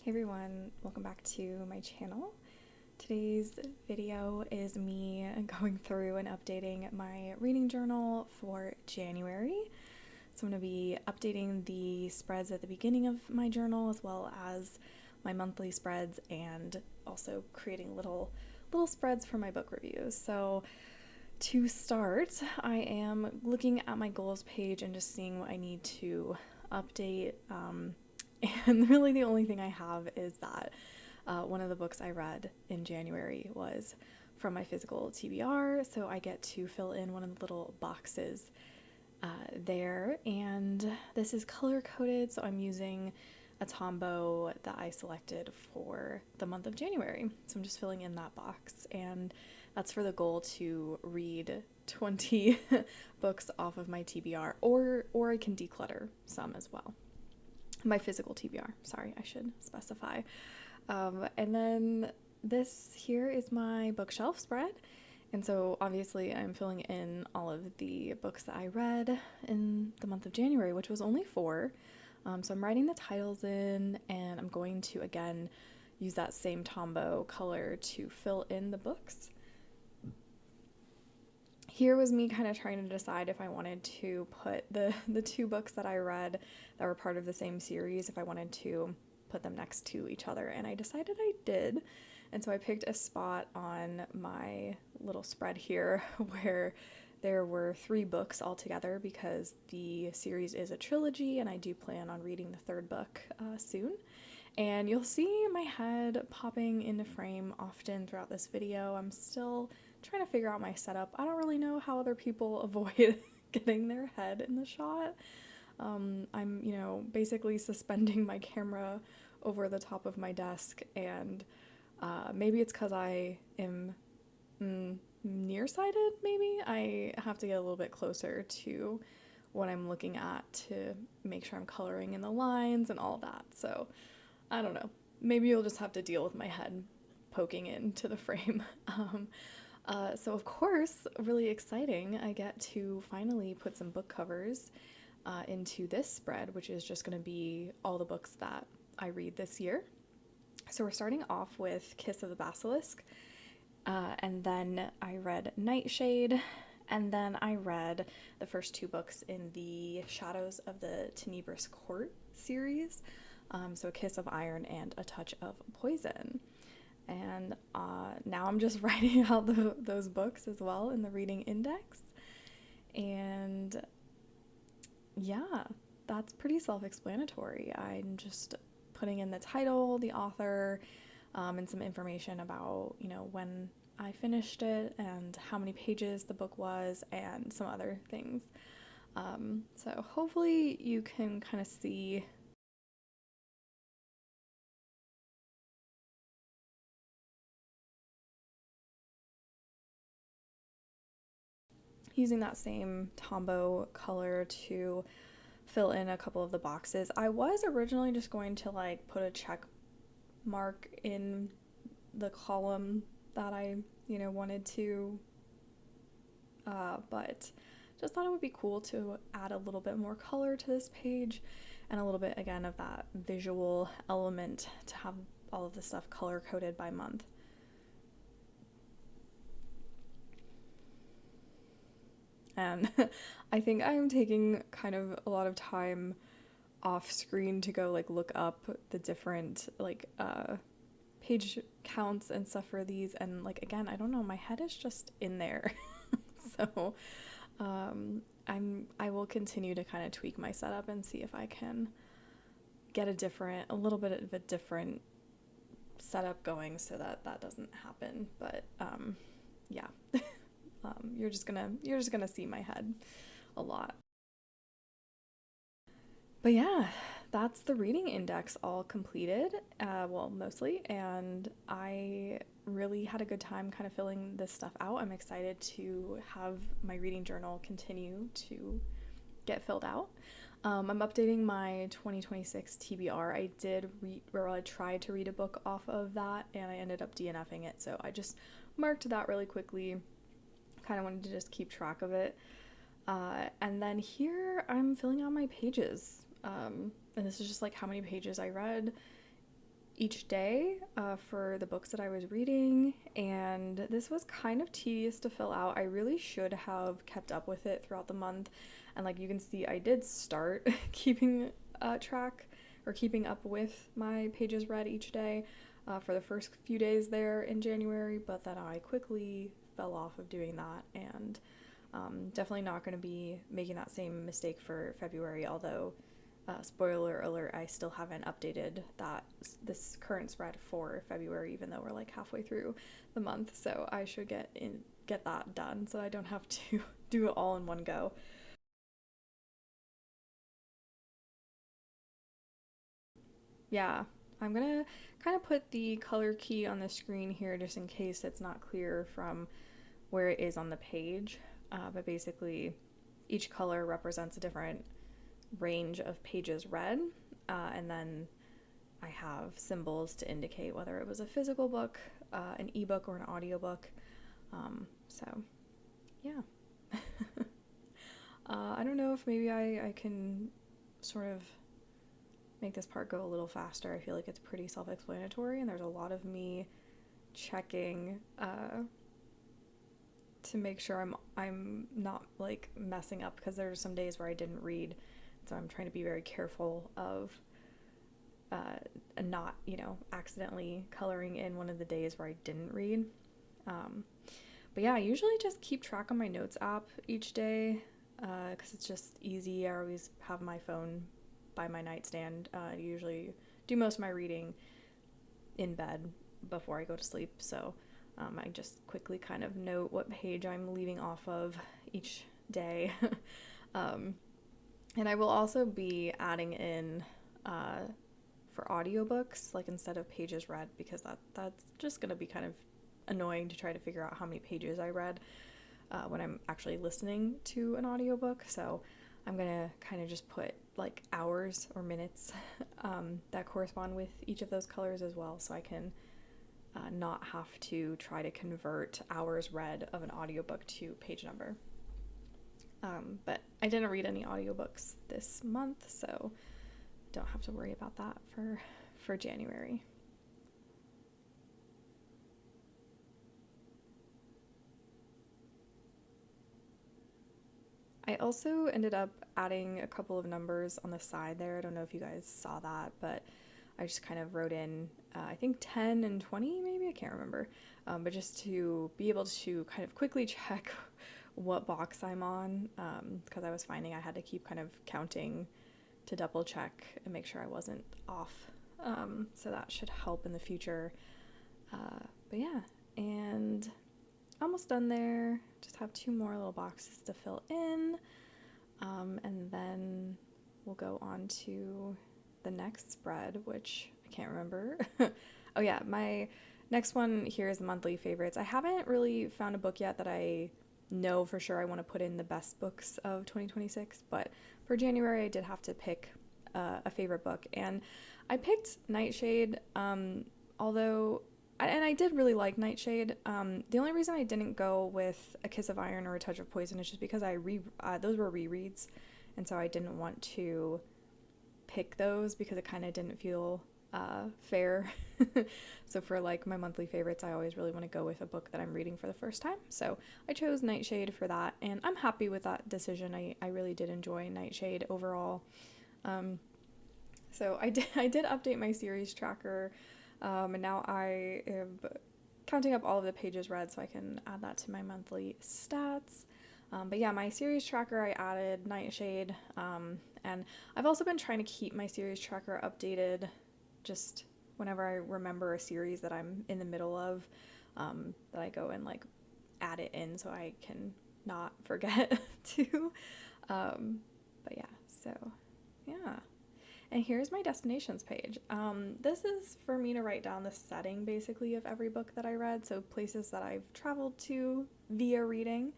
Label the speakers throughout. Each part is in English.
Speaker 1: Hey everyone, welcome back to my channel. Today's video is me going through and updating my reading journal for January. So I'm going to be updating the spreads at the beginning of my journal as well as my monthly spreads and also creating little spreads for my book reviews. So to start, I am looking at my goals page and just seeing what I need to update. And really the only thing I have is that one of the books I read in January was from my physical TBR, so I get to fill in one of the little boxes there. And this is color coded, so I'm using a Tombow that I selected for the month of January. So I'm just filling in that box, and that's for the goal to read 20 books off of my TBR, or I can declutter some as well. My physical TBR, sorry, I should specify. And then this here is my bookshelf spread. And so obviously I'm filling in all of the books that I read in the month of January, which was only 4. So I'm writing the titles in, and I'm going to again use that same Tombow color to fill in the books. Here was me kind of trying to decide if I wanted to put the 2 books that I read that were part of the same series, if I wanted to put them next to each other, and I decided I did. And so I picked a spot on my little spread here where there were 3 books altogether because the series is a trilogy and I do plan on reading the 3rd book soon. And you'll see my head popping into frame often throughout this video. I'm still trying to figure out my setup. I don't really know how other people avoid getting their head in the shot. I'm, basically suspending my camera over the top of my desk, and maybe it's because I am nearsighted, maybe? I have to get a little bit closer to what I'm looking at to make sure I'm coloring in the lines and all that. So, I don't know. Maybe you'll just have to deal with my head poking into the frame. So of course, really exciting, I get to finally put some book covers into this spread, which is just going to be all the books that I read this year. So we're starting off with Kiss of the Basilisk, and then I read Nightshade, and then I read the first 2 books in the Shadows of the Tenebrous Court series, so A Kiss of Iron and A Touch of Poison. And now I'm just writing out those books as well in the reading index. And yeah, that's pretty self-explanatory. I'm just putting in the title, the author, and some information about, when I finished it and how many pages the book was and some other things. So hopefully you can kind of see using that same Tombow color to fill in a couple of the boxes. I was originally just going to put a check mark in the column that I wanted to, but just thought it would be cool to add a little bit more color to this page and a little bit again of that visual element to have all of the stuff color coded by month. And I think I am taking kind of a lot of time off screen to go look up the different page counts and stuff for these, and again, I don't know, my head is just in there. So I will continue to kind of tweak my setup and see if I can get a little bit of a different setup going so that doesn't happen. But yeah. You're just gonna see my head a lot. But yeah, that's the reading index all completed, well, mostly, and I really had a good time kind of filling this stuff out. I'm excited to have my reading journal continue to get filled out. I'm updating my 2026 TBR. I tried to read a book off of that, and I ended up DNFing it, so I just marked that really quickly. Kind of wanted to just keep track of it. And then here I'm filling out my pages. And this is just how many pages I read each day for the books that I was reading, and this was kind of tedious to fill out. I really should have kept up with it throughout the month, and like you can see, I did start keeping track or keeping up with my pages read each day for the first few days there in January, but then I quickly fell off of doing that, and definitely not going to be making that same mistake for February, although spoiler alert, I still haven't updated this current spread for February, even though we're like halfway through the month. So I should get that done so I don't have to do it all in one go. Yeah, I'm gonna kind of put the color key on the screen here just in case it's not clear from where it is on the page. But basically, each color represents a different range of pages read, and then I have symbols to indicate whether it was a physical book, an ebook, or an audiobook. So, yeah. I don't know if maybe I can sort of make this part go a little faster. I feel like it's pretty self-explanatory, and there's a lot of me checking to make sure I'm not like messing up, because there's some days where I didn't read, so I'm trying to be very careful of not, accidentally coloring in one of the days where I didn't read. But yeah, I usually just keep track on my notes app each day because it's just easy. I always have my phone by my nightstand. I usually do most of my reading in bed before I go to sleep, so I just quickly kind of note what page I'm leaving off of each day. And I will also be adding in for audiobooks, like instead of pages read, because that's just going to be kind of annoying to try to figure out how many pages I read when I'm actually listening to an audiobook. So I'm going to kind of just put like hours or minutes that correspond with each of those colors as well, so I can not have to try to convert hours read of an audiobook to page number. But I didn't read any audiobooks this month, so don't have to worry about that for January. I also ended up adding a couple of numbers on the side there. I don't know if you guys saw that, but I just kind of wrote in, I think 10 and 20 maybe, I can't remember, but just to be able to kind of quickly check what box I'm on, because I was finding I had to keep kind of counting to double check and make sure I wasn't off. So that should help in the future. But yeah, and almost done there. Just have 2 more little boxes to fill in, and then we'll go on to the next spread, which I can't remember. Oh yeah, my next one here is the monthly favorites. I haven't really found a book yet that I know for sure I want to put in the best books of 2026, but for January I did have to pick a favorite book, and I picked Nightshade, although and I did really like Nightshade. The only reason I didn't go with A Kiss of Iron or A Touch of Poison is just because those were rereads, and so I didn't want to pick those because it kind of didn't feel fair. So for like my monthly favorites, I always really want to go with a book that I'm reading for the first time. So I chose Nightshade for that, and I'm happy with that decision. I really did enjoy Nightshade overall. So I did update my series tracker, and now I am counting up all of the pages read so I can add that to my monthly stats. But yeah, my series tracker, I added Nightshade, and I've also been trying to keep my series tracker updated just whenever I remember a series that I'm in the middle of, that I go and like add it in so I can not forget to. But yeah, so yeah. And here's my destinations page. This is for me to write down the setting basically of every book that I read, so places that I've traveled to via reading.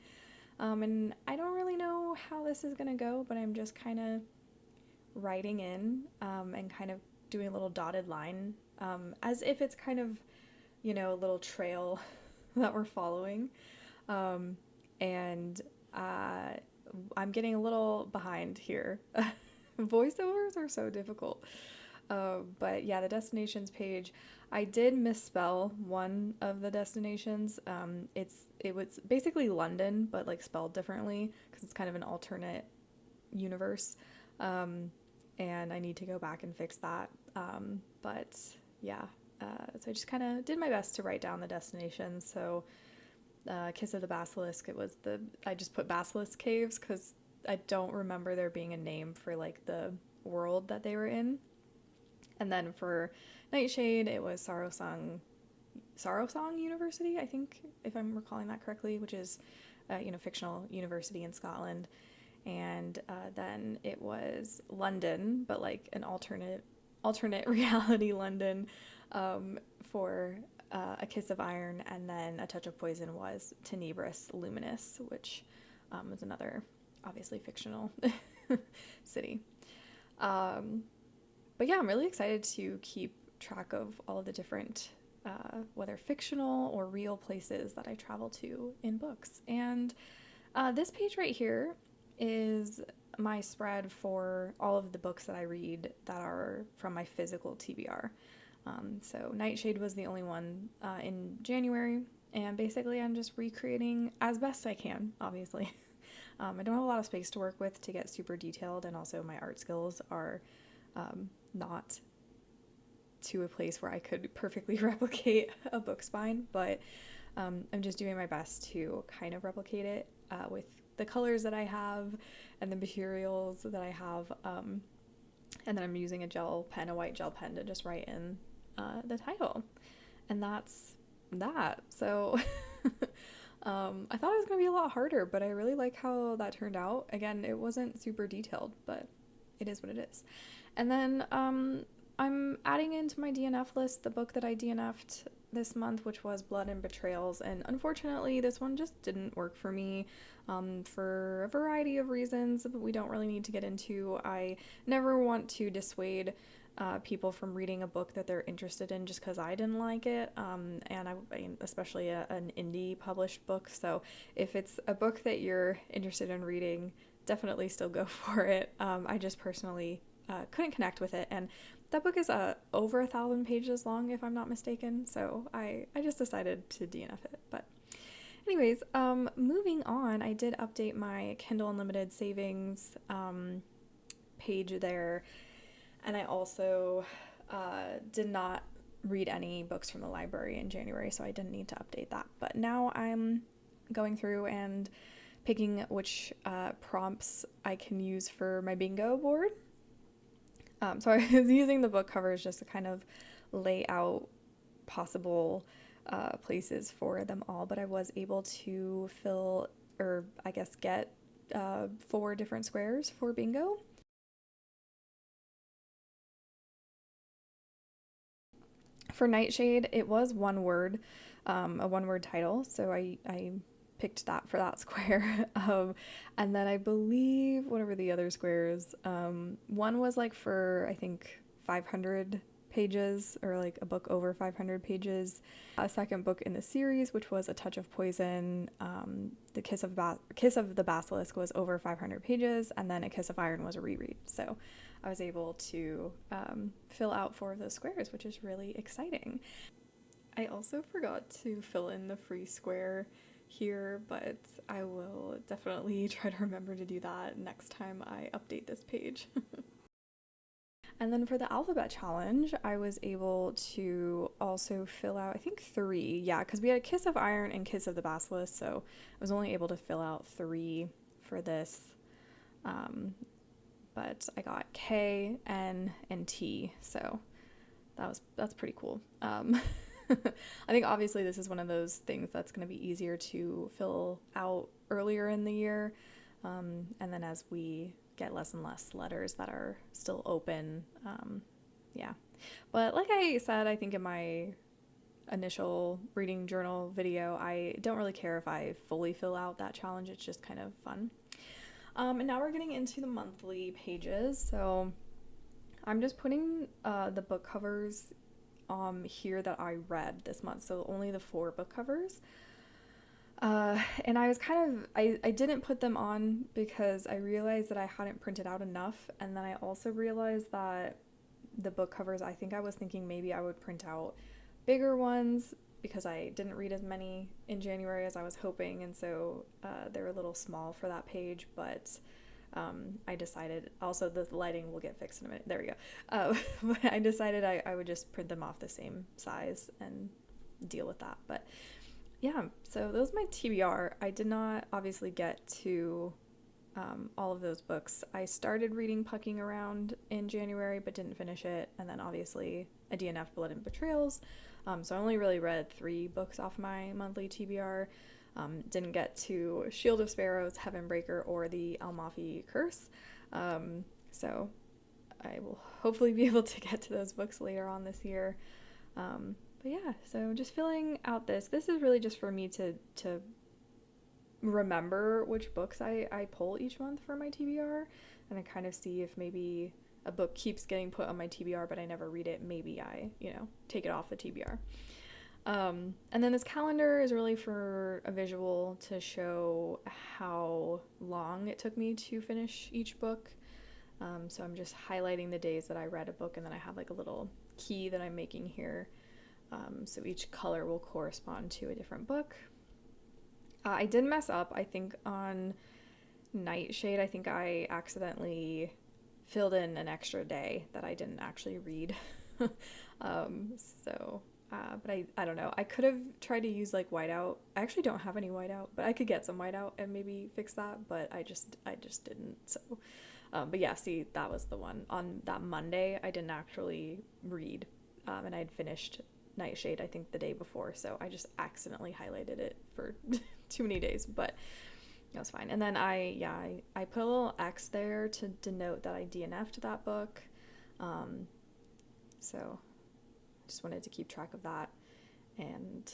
Speaker 1: And I don't really know how this is gonna go, but I'm just kind of writing in and kind of doing a little dotted line, as if it's kind of, a little trail that we're following. And I'm getting a little behind here. Voiceovers are so difficult. But yeah, the destinations page, I did misspell one of the destinations. It was basically London, but like spelled differently because it's kind of an alternate universe. Um, and I need to go back and fix that. But yeah, so I just kind of did my best to write down the destinations. So Kiss of the Basilisk, I just put Basilisk Caves because I don't remember there being a name for like the world that they were in. And then for Nightshade, it was Sorrow Song University, I think, if I'm recalling that correctly, which is, fictional university in Scotland. And then it was London, but like an alternate reality London, for A Kiss of Iron, and then A Touch of Poison was Tenebris Luminous, which was another obviously fictional city. Um, but yeah, I'm really excited to keep track of all of the different, whether fictional or real places that I travel to in books. And this page right here is my spread for all of the books that I read that are from my physical TBR. So Nightshade was the only one in January, and basically I'm just recreating as best I can, obviously. I don't have a lot of space to work with to get super detailed, and also my art skills are not to a place where I could perfectly replicate a book spine, but I'm just doing my best to kind of replicate it with the colors that I have and the materials that I have. And then I'm using a white gel pen to just write in the title. And that's that. So I thought it was going to be a lot harder, but I really like how that turned out. Again, it wasn't super detailed, but it is what it is. And then I'm adding into my DNF list the book that I DNF'd this month, which was Blood and Betrayals. And unfortunately, this one just didn't work for me for a variety of reasons that we don't really need to get into. I never want to dissuade people from reading a book that they're interested in just because I didn't like it, and especially an indie published book. So if it's a book that you're interested in reading, definitely still go for it. I just personally couldn't connect with it, and that book is over 1,000 pages long, if I'm not mistaken. So I just decided to DNF it. But anyways, moving on, I did update my Kindle Unlimited savings page there. And I also did not read any books from the library in January, so I didn't need to update that. But now I'm going through and picking which prompts I can use for my bingo board. So I was using the book covers just to kind of lay out possible places for them all, but I was able to get 4 different squares for bingo. For Nightshade, it was one word, a one-word title, so I picked that for that square. And then I believe, what were the other squares? One was like for, I think, 500 pages, or like a book over 500 pages. A second book in the series, which was A Touch of Poison, the Kiss of the Basilisk was over 500 pages, and then A Kiss of Iron was a reread. So I was able to fill out 4 of those squares, which is really exciting. I also forgot to fill in the free square here, but I will definitely try to remember to do that next time I update this page. And then for the alphabet challenge, I was able to also fill out, I think 3, yeah, because we had a Kiss of Iron and Kiss of the Basilisk, so I was only able to fill out 3 for this. But I got K, N, and T, so that's pretty cool. I think obviously this is one of those things that's going to be easier to fill out earlier in the year, and then as we get less and less letters that are still open, yeah. But like I said, I think in my initial reading journal video, I don't really care if I fully fill out that challenge. It's just kind of fun. And now we're getting into the monthly pages. So I'm just putting the book covers here that I read this month. So only the 4 book covers. And I was I didn't put them on because I realized that I hadn't printed out enough. And then I also realized that the book covers, I think I was thinking maybe I would print out bigger ones because I didn't read as many in January as I was hoping, and so they were a little small for that page, but I decided, also the lighting will get fixed in a minute, there we go, but I decided I would just print them off the same size and deal with that. But yeah, so that was my TBR. I did not obviously get to all of those books. I started reading Pucking Around in January but didn't finish it, and then obviously a DNF, Blood and Betrayals. So I only really read 3 books off my monthly TBR. Didn't get to Shield of Sparrows, Heavenbreaker, or the Almafi Curse. So I will hopefully be able to get to those books later on this year. But yeah, so just filling out this. This is really just for me to remember which books I pull each month for my TBR, and I kind of see if maybe a book keeps getting put on my TBR but I never read it, maybe I, take it off the TBR. And then this calendar is really for a visual to show how long it took me to finish each book. So I'm just highlighting the days that I read a book, and then I have like a little key that I'm making here. So each color will correspond to a different book. I did mess up, I think, on Nightshade. I think I accidentally filled in an extra day that I didn't actually read. But I don't know. I could have tried to use like whiteout. I actually don't have any whiteout, but I could get some whiteout and maybe fix that, but I just didn't. So, but yeah, see, that was the one. On that Monday, I didn't actually read, and I'd finished Nightshade, I think, the day before, so I just accidentally highlighted it for too many days, but that was fine. And then I put a little X there to denote that I DNF'd that book. So I just wanted to keep track of that. And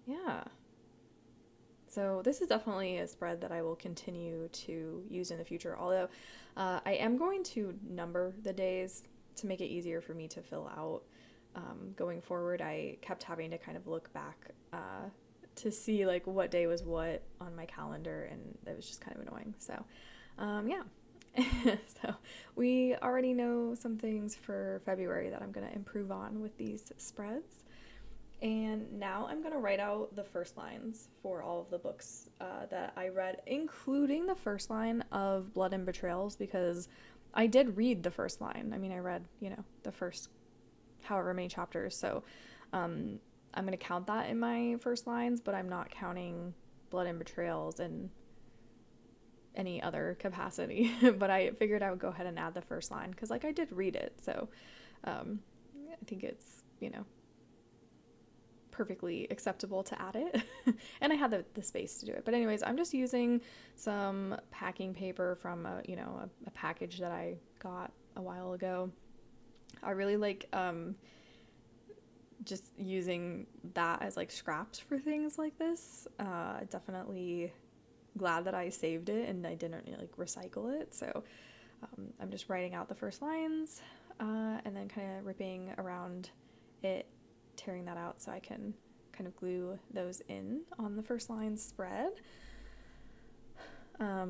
Speaker 1: yeah. So this is definitely a spread that I will continue to use in the future, although I am going to number the days to make it easier for me to fill out. Going forward, I kept having to kind of look back to see like what day was what on my calendar, and it was just kind of annoying. So yeah. So we already know some things for February that I'm going to improve on with these spreads. And now I'm going to write out the first lines for all of the books that I read, including the first line of Blood and Betrayals, because I did read the first line. I mean, I read, the first however many chapters. So I'm going to count that in my first lines, but I'm not counting Blood and Betrayals in any other capacity. But I figured I would go ahead and add the first line because, like, I did read it. So I think it's, perfectly acceptable to add it. And I had the space to do it. But anyways, I'm just using some packing paper from a package that I got a while ago. I really like just using that as like scraps for things like this. Definitely glad that I saved it and I didn't like recycle it. So I'm just writing out the first lines and then kind of ripping around it, tearing that out so I can kind of glue those in on the first line spread. I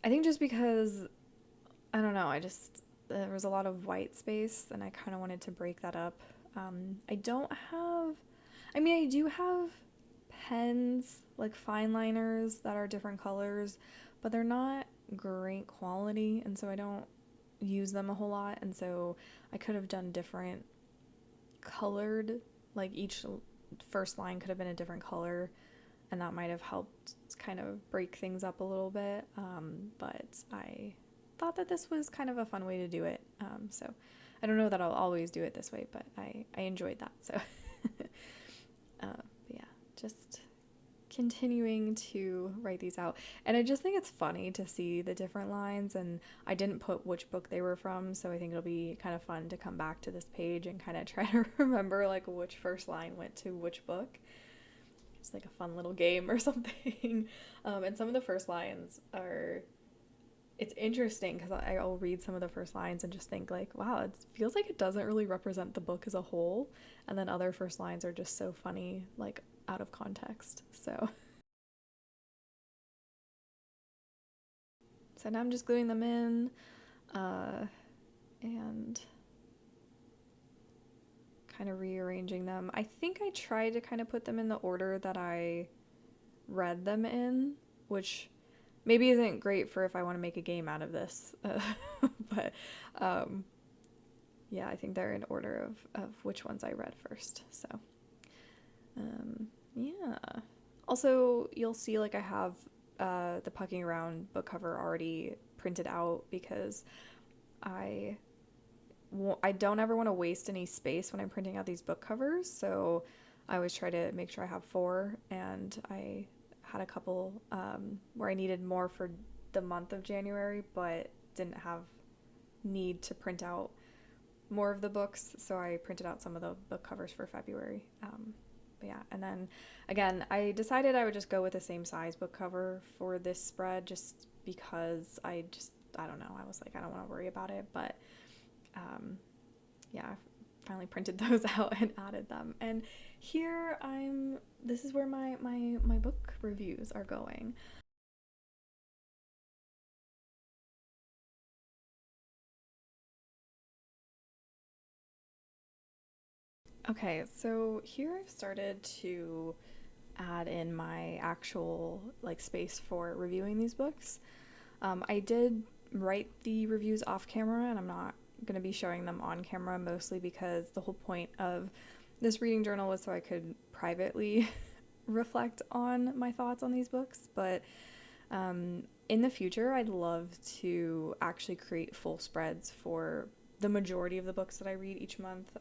Speaker 1: think just because, I don't know, there was a lot of white space and I kind of wanted to break that up. I do have pens, like fine liners that are different colors, but they're not great quality, and so I don't use them a whole lot, and so I could have done different colored, like each first line could have been a different color, and that might have helped kind of break things up a little bit, but I thought that this was kind of a fun way to do it, so I don't know that I'll always do it this way, but I enjoyed that, so yeah, just continuing to write these out. And I just think it's funny to see the different lines, and I didn't put which book they were from, so I think it'll be kind of fun to come back to this page and kind of try to remember like which first line went to which book. It's like a fun little game or something. And some of the first lines it's interesting because I'll read some of the first lines and just think like, wow, it feels like it doesn't really represent the book as a whole, and then other first lines are just so funny, like out of context. So now I'm just gluing them in. and kind of rearranging them. I think I tried to kind of put them in the order that I read them in, which maybe isn't great for if I want to make a game out of this. But um, yeah, I think they're in order of which ones I read first. So yeah. Also, you'll see like I have the Pucking Around book cover already printed out because I I don't ever want to waste any space when I'm printing out these book covers. So I always try to make sure I have four, and I had a couple where I needed more for the month of January, but didn't have need to print out more of the books, so I printed out some of the book covers for February. But yeah, and then again, I decided I would just go with the same size book cover for this spread just because I don't know, I was like, I don't want to worry about it, but yeah, I finally printed those out and added them. And here this is where my book reviews are going. Okay, so here I've started to add in my actual like space for reviewing these books. I did write the reviews off camera, and I'm not going to be showing them on camera, mostly because the whole point of this reading journal was so I could privately reflect on my thoughts on these books. But in the future, I'd love to actually create full spreads for the majority of the books that I read each month.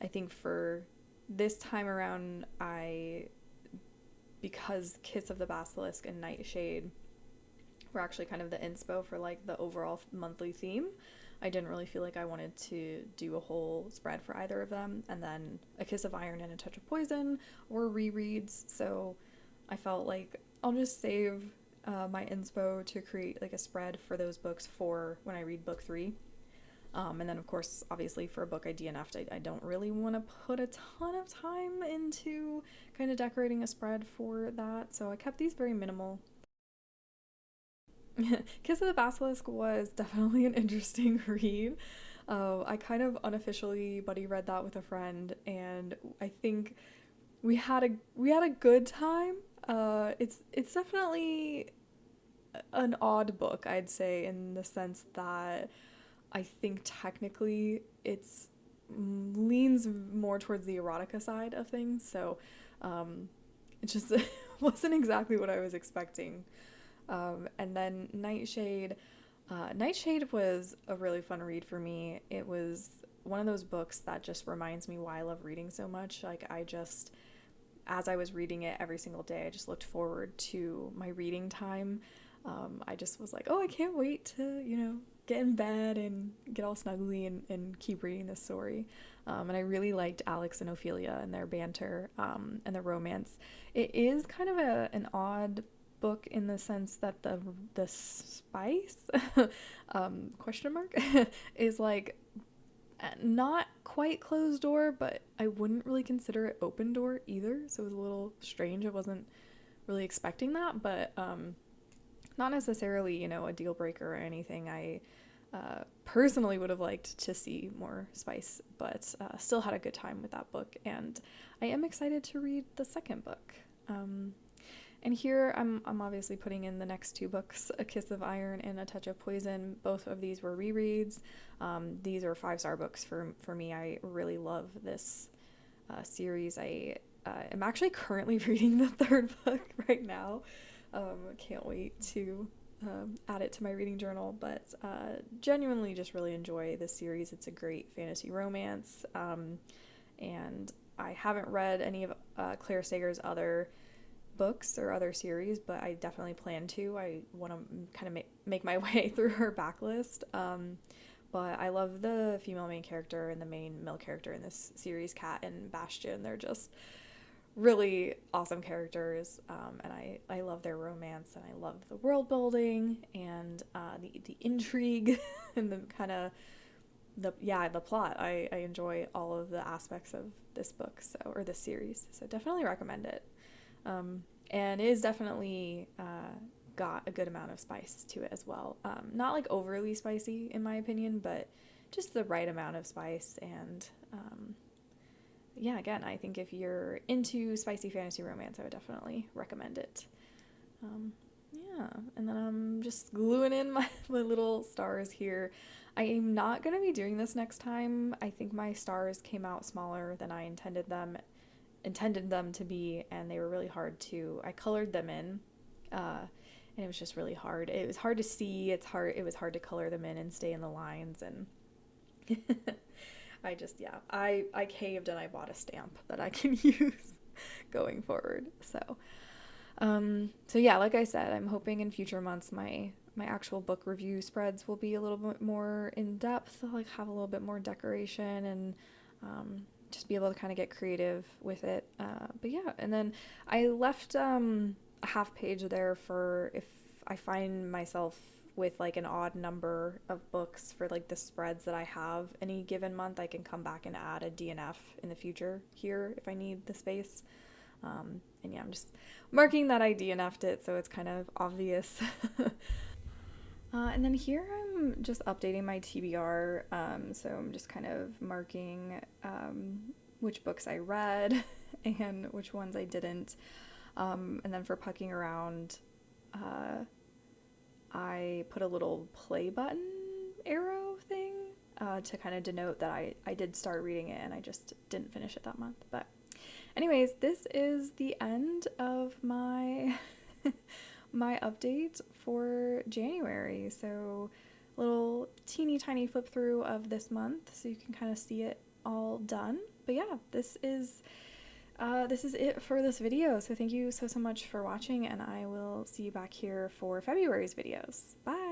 Speaker 1: I think for this time around, because Kiss of the Basilisk and Nightshade were actually kind of the inspo for like the overall monthly theme, I didn't really feel like I wanted to do a whole spread for either of them. And then A Kiss of Iron and A Touch of Poison were rereads, so I felt like I'll just save my inspo to create like a spread for those books for when I read book three. And then, of course, obviously for a book I DNF'd, I don't really want to put a ton of time into kind of decorating a spread for that, so I kept these very minimal. Kiss of the Basilisk was definitely an interesting read. I kind of unofficially buddy read that with a friend, and I think we had a good time. It's definitely an odd book, I'd say, in the sense that I think technically it's leans more towards the erotica side of things. So it just wasn't exactly what I was expecting. And then Nightshade. Nightshade was a really fun read for me. It was one of those books that just reminds me why I love reading so much. Like, as I was reading it every single day, I just looked forward to my reading time. I just was like, oh, I can't wait to, get in bed and get all snuggly and keep reading this story. And I really liked Alex and Ophelia and their banter and their romance. It is kind of an odd book in the sense that the spice question mark is like not quite closed door, but I wouldn't really consider it open door either. So it was a little strange. I wasn't really expecting that, but not necessarily, a deal breaker or anything. I personally would have liked to see more spice, but still had a good time with that book, and I am excited to read the second book. And here I'm obviously putting in the next two books, A Kiss of Iron and A Touch of Poison. Both of these were rereads. These are 5-star books for me. I really love this series. I am actually currently reading the third book right now. Can't wait to add it to my reading journal, but genuinely just really enjoy this series. It's a great fantasy romance, and I haven't read any of Claire Sager's other books or other series, but I definitely plan to. I want to kind of make my way through her backlist. But I love the female main character and the main male character in this series, Kat and Bastion. They're just really awesome characters, and I love their romance, and I love the world building and the intrigue and the kind of the plot. I enjoy all of the aspects of this book, or this series, so definitely recommend it. And it is definitely got a good amount of spice to it as well. Not like overly spicy in my opinion, but just the right amount of spice. And yeah, again, I think if you're into spicy fantasy romance, I would definitely recommend it. Yeah, and then I'm just gluing in my little stars here. I am not going to be doing this next time. I think my stars came out smaller than I intended them to be, and they were really hard to, I colored them in, and it was just really hard. It was hard to see. It was hard to color them in and stay in the lines, and I caved and I bought a stamp that I can use going forward. So yeah, like I said, I'm hoping in future months my actual book review spreads will be a little bit more in depth, like have a little bit more decoration, and just be able to kind of get creative with it. But yeah, and then I left a half page there for if I find myself with like an odd number of books for like the spreads that I have any given month, I can come back and add a DNF in the future here if I need the space. And yeah, I'm just marking that I DNF'd it so it's kind of obvious. And then here I'm just updating my TBR, so I'm just kind of marking which books I read and which ones I didn't. And then for pucking around, I put a little play button arrow thing to kind of denote that I did start reading it and I just didn't finish it that month. But anyways, this is the end of my my update for January. So little teeny tiny flip through of this month so you can kind of see it all done. But yeah, this is it for this video. So thank you so much for watching, and I will see you back here for February's videos. Bye!